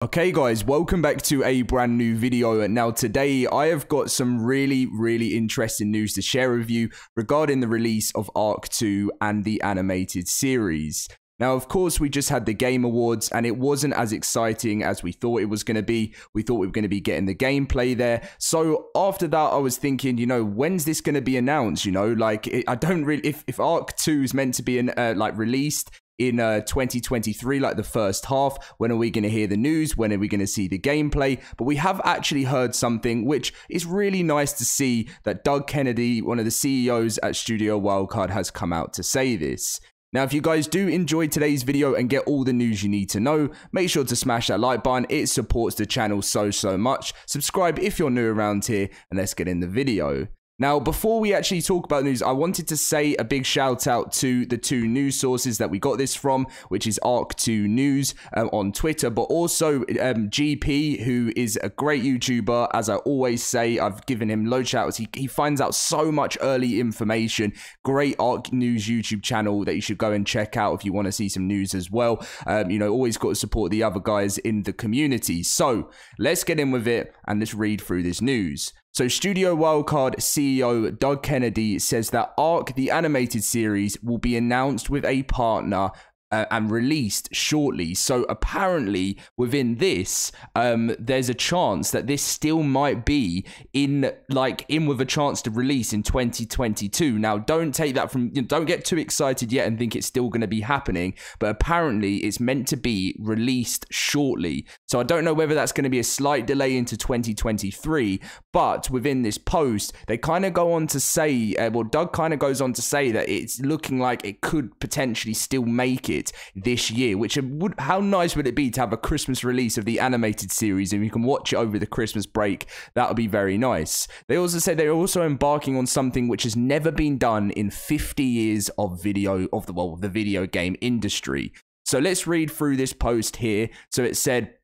Okay guys, welcome back to a brand new video. Now today I have got some really interesting news to share with you regarding the release of Ark 2 and the animated series. Now of course we just had the Game Awards and it wasn't as exciting as we thought it was going to be. We thought we were going to be getting the gameplay there. So after that I was thinking, you know, when's this going to be announced? You know, like I don't really, if Ark 2 is meant to be released in 2023, like the first half, when are we going to hear the news? When are we going to see the gameplay? But we have actually heard something which is really nice to see, that Doug Kennedy, one of the CEOs at Studio Wildcard, has come out to say this. Now, if you guys do enjoy today's video and get all the news you need to know, make sure to smash that like button. It supports the channel so much. Subscribe if you're new around here, and let's get in the video. Now, before we actually talk about news, I wanted to say a big shout out to the two news sources that we got this from, which is Ark2 News on Twitter, but also GP, who is a great YouTuber. As I always say, I've given him loads of shout outs. He finds out so much early information. Great Ark News YouTube channel that you should go and check out if you want to see some news as well. You know, always got to support the other guys in the community. So let's get in with it and let's read through this news. So Studio Wildcard CEO Doug Kennedy says that Ark, the animated series, will be announced with a partner and released shortly. So apparently within this, there's a chance that this still might be in with a chance to release in 2022. Now, don't take that from, don't get too excited yet and think it's still going to be happening, but apparently it's meant to be released shortly. So I don't know whether that's going to be a slight delay into 2023, but within this post, they kind of go on to say, Doug kind of goes on to say that it's looking like it could potentially still make it this year, which would, how nice would it be to have a Christmas release of the animated series and you can watch it over the Christmas break? That would be very nice. They also said they're also embarking on something which has never been done in 50 years of the video game industry. So let's read through this post here. So it said,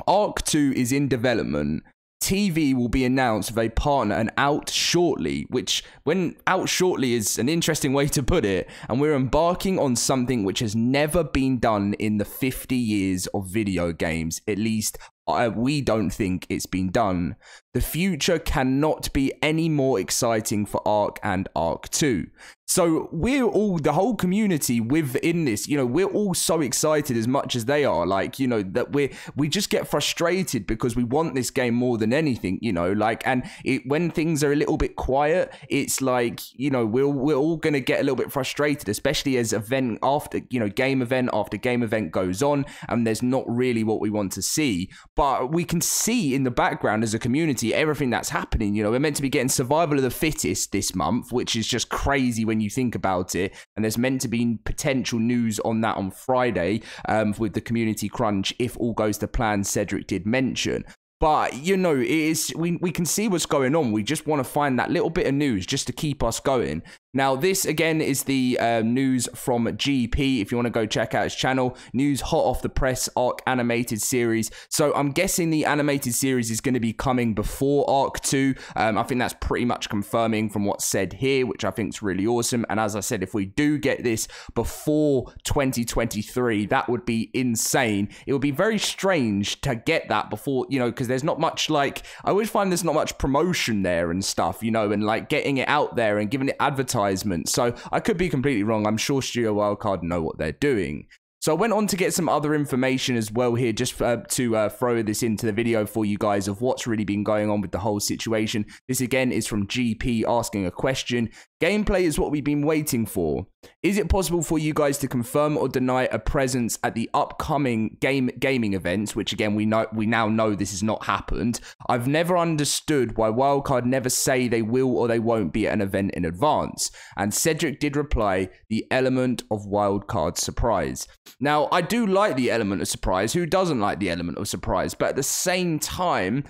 Ark 2 is in development. TV will be announced with a partner and out shortly, which when out shortly is an interesting way to put it. And we're embarking on something which has never been done in the 50 years of video games. At least we don't think it's been done. The future cannot be any more exciting for Ark and Ark 2. So we're all, the whole community within this, you know, we're all so excited as much as they are. Like, you know, that we just get frustrated because we want this game more than anything, you know, like, and when things are a little bit quiet, it's like, you know, we're all going to get a little bit frustrated, especially as event after, you know, game event after game event goes on and there's not really what we want to see. But we can see in the background as a community everything that's happening. You know, we're meant to be getting Survival of the Fittest this month, which is just crazy when you think about it. And there's meant to be potential news on that on Friday with the community crunch, if all goes to plan, Cedric did mention. But, you know, it is, we can see what's going on. We just want to find that little bit of news just to keep us going. Now, this, again, is the news from GP. If you want to go check out his channel, news hot off the press, Ark animated series. So I'm guessing the animated series is going to be coming before Ark 2. I think that's pretty much confirming from what's said here, which I think is really awesome. And as I said, if we do get this before 2023, that would be insane. It would be very strange to get that before, you know, because there's not much, like, I always find there's not much promotion there and stuff, you know, and like getting it out there and giving it advertising. So I could be completely wrong. I'm sure Studio Wildcard know what they're doing. So I went on to get some other information as well here, just to throw this into the video for you guys of what's really been going on with the whole situation. This again is from GP asking a question. Gameplay is what we've been waiting for. Is it possible for you guys to confirm or deny a presence at the upcoming gaming events? Which again, we now know this has not happened. I've never understood why Wildcard never say they will or they won't be at an event in advance. And Cedric did reply, the element of Wildcard surprise. Now, I do like the element of surprise. Who doesn't like the element of surprise? But at the same time,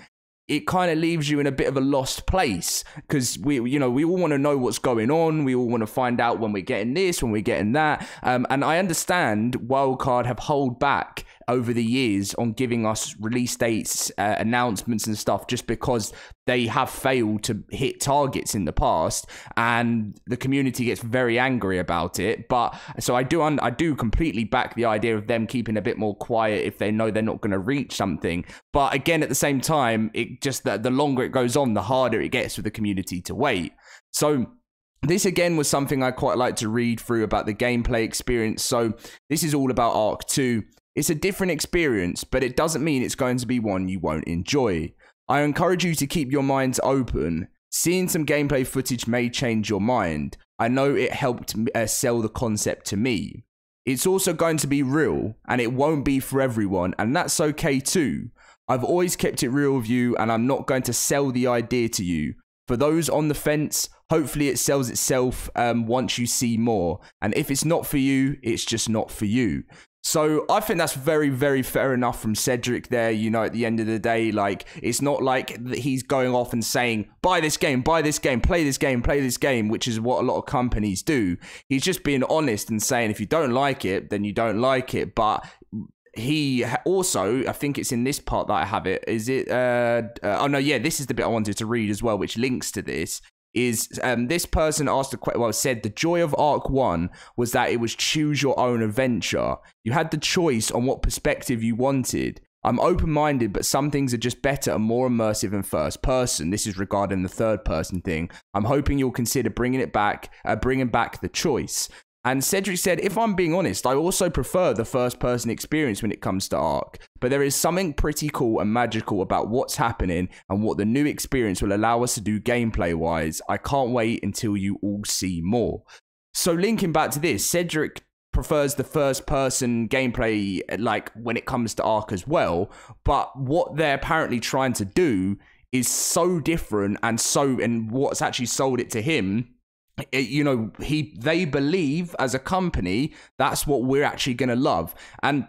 it kind of leaves you in a bit of a lost place because we all want to know what's going on. We all want to find out when we're getting this, when we're getting that. And I understand Wildcard have held back over the years on giving us release dates, announcements and stuff, just because they have failed to hit targets in the past, and the community gets very angry about it. But so I do completely back the idea of them keeping a bit more quiet if they know they're not going to reach something. But again, at the same time, it just that the longer it goes on, the harder it gets for the community to wait. So this again was something I quite like to read through about the gameplay experience. So this is all about Ark 2. It's a different experience, but it doesn't mean it's going to be one you won't enjoy. I encourage you to keep your minds open. Seeing some gameplay footage may change your mind. I know it helped sell the concept to me. It's also going to be real, and it won't be for everyone, and that's okay too. I've always kept it real with you, and I'm not going to sell the idea to you. For those on the fence, hopefully it sells itself once you see more. And if it's not for you, it's just not for you. So I think that's very, very fair enough from Cedric there. You know, at the end of the day, like, it's not like he's going off and saying, buy this game, play this game, play this game, which is what a lot of companies do. He's just being honest and saying, if you don't like it, then you don't like it. But he also, I think it's in this part that I have it, is it, oh no, yeah, this is the bit I wanted to read as well, which links to this. Is this person asked a question, well, said the joy of Ark 1 was that it was choose your own adventure. You had the choice on what perspective you wanted. I'm open-minded, but some things are just better and more immersive in first person. This is regarding the third person thing. I'm hoping you'll consider bringing back the choice. And Cedric said, if I'm being honest, I also prefer the first-person experience when it comes to Ark. But there is something pretty cool and magical about what's happening and what the new experience will allow us to do gameplay-wise. I can't wait until you all see more. So linking back to this, Cedric prefers the first-person gameplay, like, when it comes to Ark as well. But what they're apparently trying to do is so different, and what's actually sold it to him, you know, they believe as a company that's what we're actually going to love. And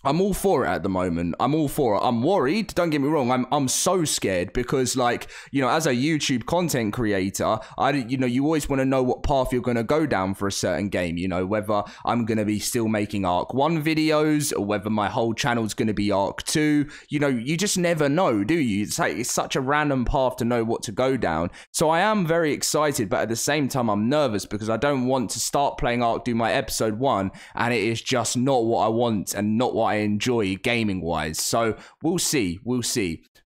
I'm all for it at the moment. I'm all for it. I'm worried. Don't get me wrong. I'm so scared because, like, you know, as a YouTube content creator, you always want to know what path you're going to go down for a certain game. You know, whether I'm going to be still making Ark 1 videos or whether my whole channel's going to be Ark 2. You know, you just never know, do you? It's like, it's such a random path to know what to go down. So I am very excited, but at the same time, I'm nervous because I don't want to start playing Ark, do my episode 1, and it is just not what I want and not what I enjoy gaming wise. So we'll see.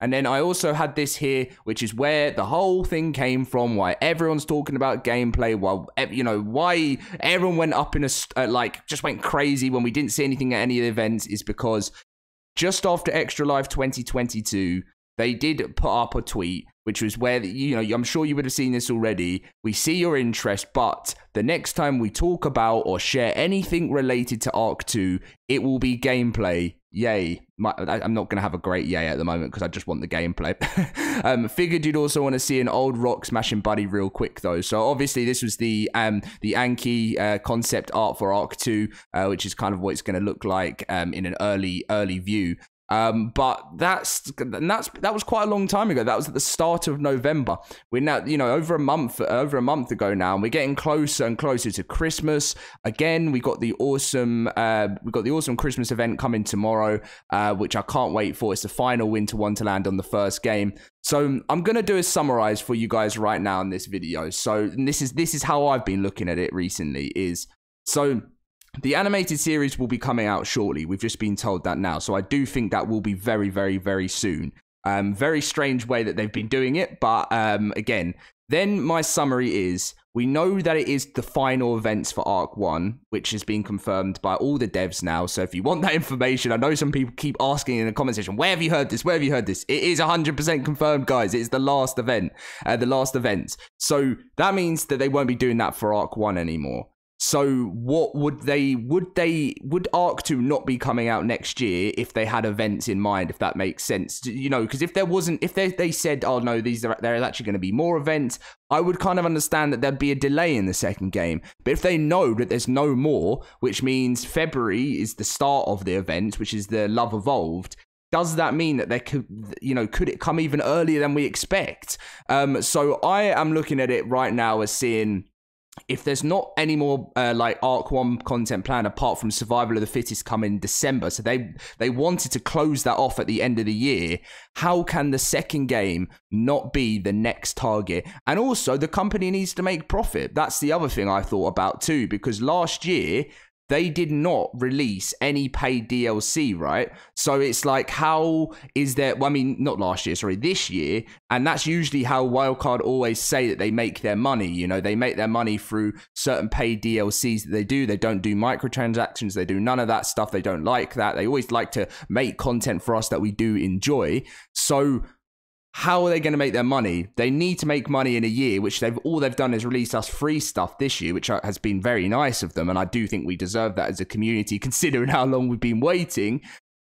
And then I also had this here, which is where the whole thing came from, why everyone's talking about gameplay, why everyone went up in just went crazy when we didn't see anything at any of the events, is because just after Extra Life 2022, they did put up a tweet, which was where, I'm sure you would have seen this already. We see your interest, but the next time we talk about or share anything related to Ark 2, it will be gameplay. Yay. I'm not going to have a great yay at the moment because I just want the gameplay. Figured you'd also want to see an old rock smashing buddy real quick though. So obviously this was the Anki concept art for Ark 2, which is kind of what it's going to look like in an early view. But that was quite a long time ago. That was at the start of November. We're now, over a month ago now, and we're getting closer and closer to Christmas. Again, we got the awesome Christmas event coming tomorrow, which I can't wait for. It's the final Winter Wonderland on the first game. So I'm gonna do a summarize for you guys right now in this video. So this is how I've been looking at it recently. The animated series will be coming out shortly. We've just been told that now. So I do think that will be very, very, very soon. Very strange way that they've been doing it. But again, then my summary is, we know that it is the final events for Ark 1, which has been confirmed by all the devs now. So if you want that information, I know some people keep asking in the comment section, where have you heard this? Where have you heard this? It is 100% confirmed, guys. It is the last event, So that means that they won't be doing that for Ark 1 anymore. So what would Ark 2 not be coming out next year if they had events in mind, if that makes sense? Because if they said, oh no, there are actually going to be more events, I would kind of understand that there'd be a delay in the second game. But if they know that there's no more, which means February is the start of the event, which is the Love Evolved, does that mean that there could it come even earlier than we expect? So I am looking at it right now as seeing if there's not any more like Arc 1 content planned apart from Survival of the Fittest come in December, so they wanted to close that off at the end of the year, how can the second game not be the next target? And also, the company needs to make profit. That's the other thing I thought about too, because last year, they did not release any paid DLC, right? So it's like, how is there... Well, I mean, not last year, sorry, this year. And that's usually how Wildcard always say that they make their money. You know, they make their money through certain paid DLCs that they do. They don't do microtransactions. They do none of that stuff. They don't like that. They always like to make content for us that we do enjoy. So how are they going to make their money? They need to make money in a year, which all they've done is release us free stuff this year, which has been very nice of them. And I do think we deserve that as a community, considering how long we've been waiting.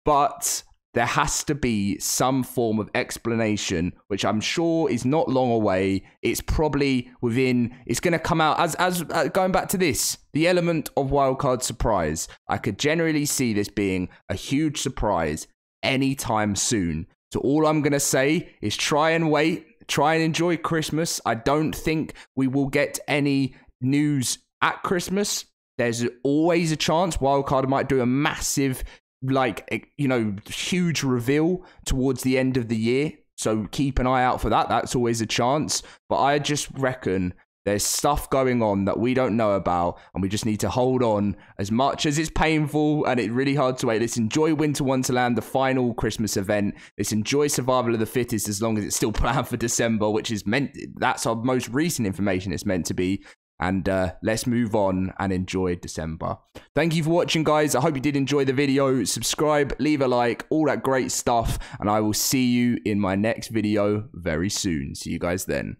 But there has to be some form of explanation, which I'm sure is not long away. It's probably it's going to come out as going back to this, the element of wildcard surprise. I could generally see this being a huge surprise anytime soon. So all I'm going to say is try and wait, try and enjoy Christmas. I don't think we will get any news at Christmas. There's always a chance Wildcard might do a massive, like, you know, huge reveal towards the end of the year. So keep an eye out for that. That's always a chance. But I just reckon there's stuff going on that we don't know about, and we just need to hold on. As much as it's painful and it's really hard to wait, let's enjoy Winter Wonderland, the final Christmas event. Let's enjoy Survival of the Fittest as long as it's still planned for December, which is that's our most recent information it's meant to be. And let's move on and enjoy December. Thank you for watching, guys. I hope you did enjoy the video. Subscribe, leave a like, all that great stuff. And I will see you in my next video very soon. See you guys then.